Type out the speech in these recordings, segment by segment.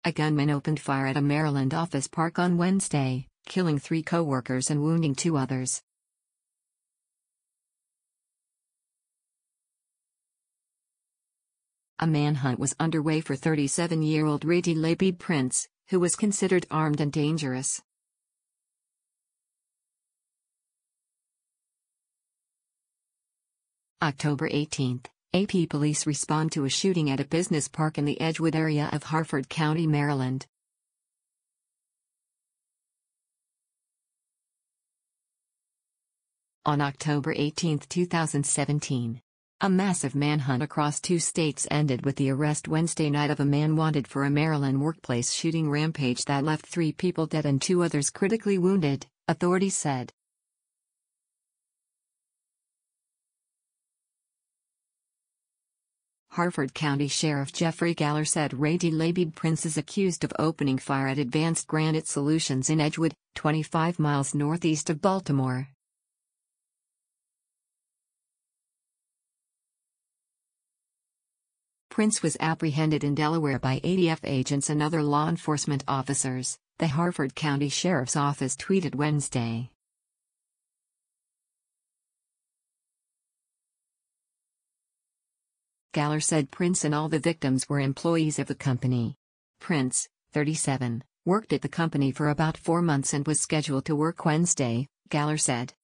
A gunman opened fire at a Maryland office park on Wednesday, killing 3 co-workers and wounding 2 others. A manhunt was underway for 37-year-old Rady Labib Prince, who was considered armed and dangerous. October 18, AP police respond to a shooting at a business park in the Edgewood area of Harford County, Maryland. On October 18, 2017, a massive manhunt across 2 states ended with the arrest Wednesday night of a man wanted for a Maryland workplace shooting rampage that left 3 people dead and 2 others critically wounded, authorities said. Harford County Sheriff Jeffrey Galler said Rady Labib Prince is accused of opening fire at Advanced Granite Solutions in Edgewood, 25 miles northeast of Baltimore. Prince was apprehended in Delaware by ATF agents and other law enforcement officers, the Harford County Sheriff's Office tweeted Wednesday. Galler said Prince and all the victims were employees of the company. Prince, 37, worked at the company for about 4 months and was scheduled to work Wednesday, Galler said.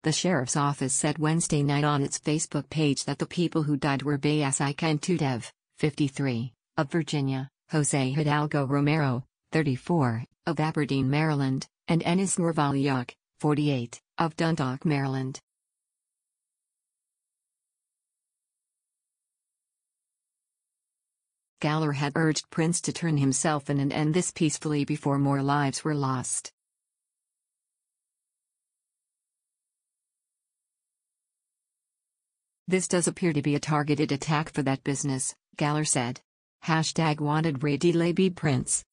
The sheriff's office said Wednesday night on its Facebook page that the people who died were Bayasika and Tudev, 53, of Virginia, Jose Hidalgo Romero, 34, of Aberdeen, Maryland, and Enis Norvaliuk, 48, of Dundalk, Maryland. Galler had urged Prince to turn himself in and end this peacefully before more lives were lost. This does appear to be a targeted attack for that business, Galler said. #wanted Rady Labib Prince.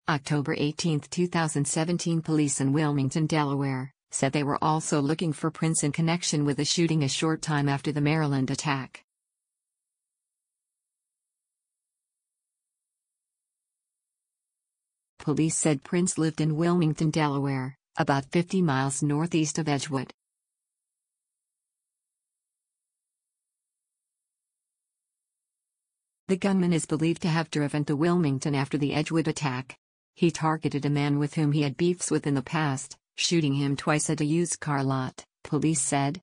October 18, 2017 Police in Wilmington, Delaware, said they were also looking for Prince in connection with the shooting a short time after the Maryland attack. Police said Prince lived in Wilmington, Delaware, about 50 miles northeast of Edgewood. The gunman is believed to have driven to Wilmington after the Edgewood attack. He targeted a man with whom he had beefs with in the past, shooting him twice at a used car lot, police said.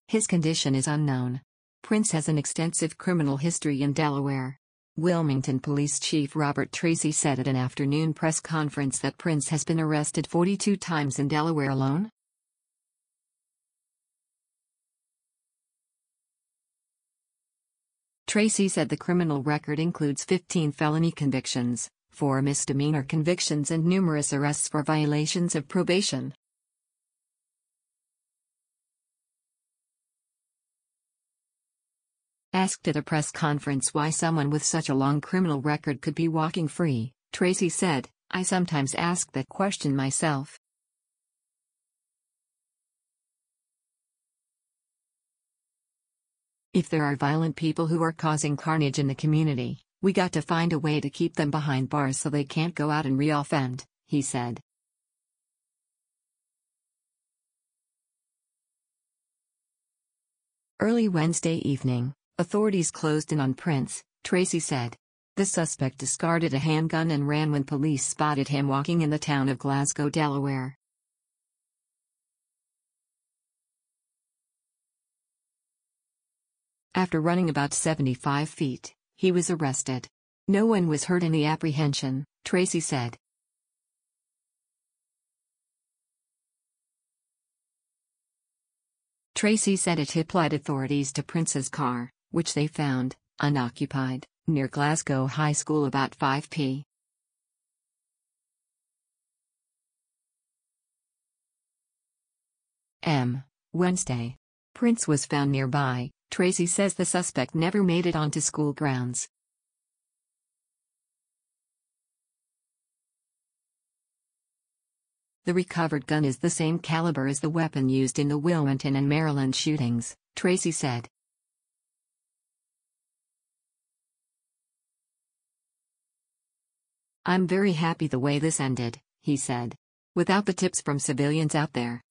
His condition is unknown. Prince has an extensive criminal history in Delaware. Wilmington Police Chief Robert Tracy said at an afternoon press conference that Prince has been arrested 42 times in Delaware alone. Tracy said the criminal record includes 15 felony convictions, 4 misdemeanor convictions and numerous arrests for violations of probation. Asked at a press conference why someone with such a long criminal record could be walking free, Tracy said, "I sometimes ask that question myself." If there are violent people who are causing carnage in the community, we got to find a way to keep them behind bars so they can't go out and re-offend, he said. Early Wednesday evening, authorities closed in on Prince, Tracy said. The suspect discarded a handgun and ran when police spotted him walking in the town of Glasgow, Delaware. After running about 75 feet, he was arrested. No one was hurt in the apprehension, Tracy said. Tracy said it applied authorities to Prince's car, which they found, unoccupied, near Glasgow High School about 5 p.m. Wednesday. Prince was found nearby. Tracy says the suspect never made it onto school grounds. The recovered gun is the same caliber as the weapon used in the Wilmington and Maryland shootings, Tracy said. I'm very happy the way this ended, he said. Without the tips from civilians out there,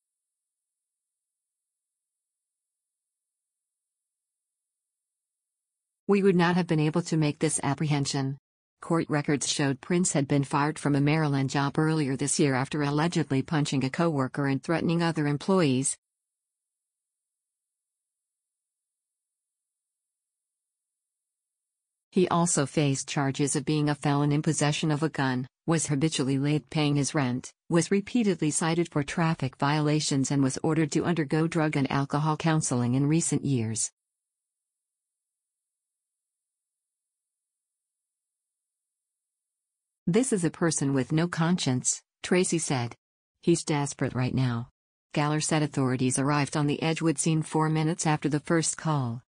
we would not have been able to make this apprehension. Court records showed Prince had been fired from a Maryland job earlier this year after allegedly punching a coworker and threatening other employees. He also faced charges of being a felon in possession of a gun, was habitually late paying his rent, was repeatedly cited for traffic violations, and was ordered to undergo drug and alcohol counseling in recent years. This is a person with no conscience, Tracy said. He's desperate right now. Galler said authorities arrived on the Edgewood scene 4 minutes after the first call.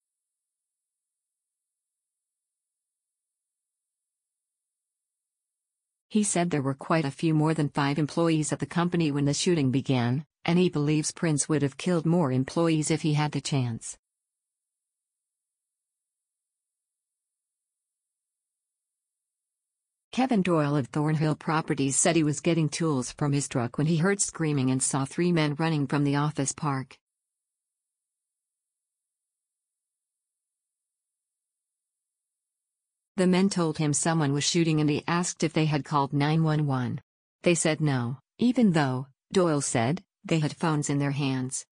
He said there were quite a few more than 5 employees at the company when the shooting began, and he believes Prince would have killed more employees if he had the chance. Kevin Doyle of Thornhill Properties said he was getting tools from his truck when he heard screaming and saw 3 men running from the office park. The men told him someone was shooting and he asked if they had called 911. They said no, even though, Doyle said, they had phones in their hands.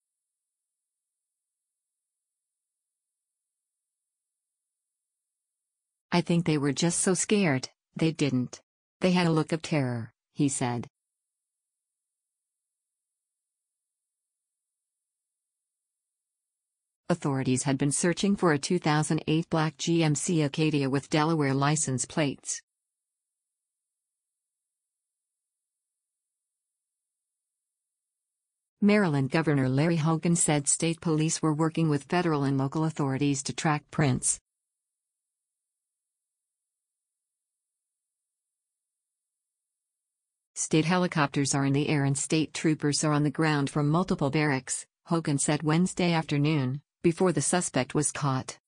I think they were just so scared, they didn't. They had a look of terror, he said. Authorities had been searching for a 2008 black GMC Acadia with Delaware license plates. Maryland Governor Larry Hogan said state police were working with federal and local authorities to track Prince. State helicopters are in the air and state troopers are on the ground from multiple barracks, Hogan said Wednesday afternoon, before the suspect was caught.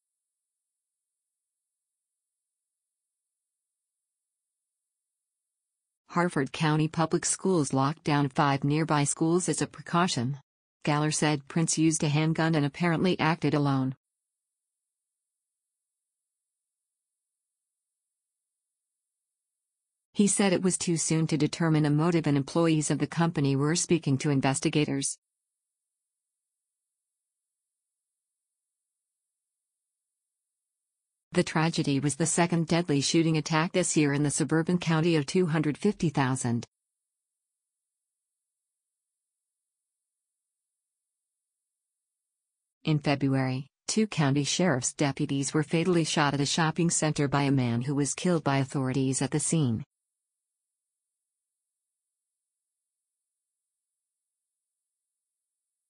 Harford County Public Schools locked down 5 nearby schools as a precaution. Galler said Prince used a handgun and apparently acted alone. He said it was too soon to determine a motive and employees of the company were speaking to investigators. The tragedy was the second deadly shooting attack this year in the suburban county of 250,000. In February, 2 county sheriff's deputies were fatally shot at a shopping center by a man who was killed by authorities at the scene.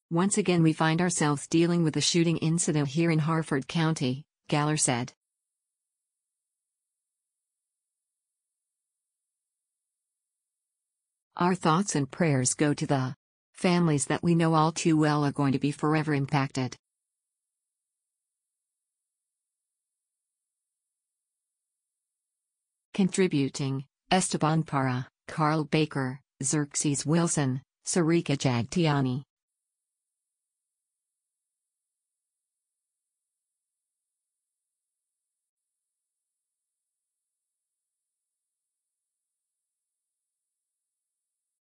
Once again we find ourselves dealing with a shooting incident here in Harford County, Galler said. Our thoughts and prayers go to the families that we know all too well are going to be forever impacted. Contributing, Esteban Parra, Carl Baker, Xerxes Wilson, Sarika Jagtiani.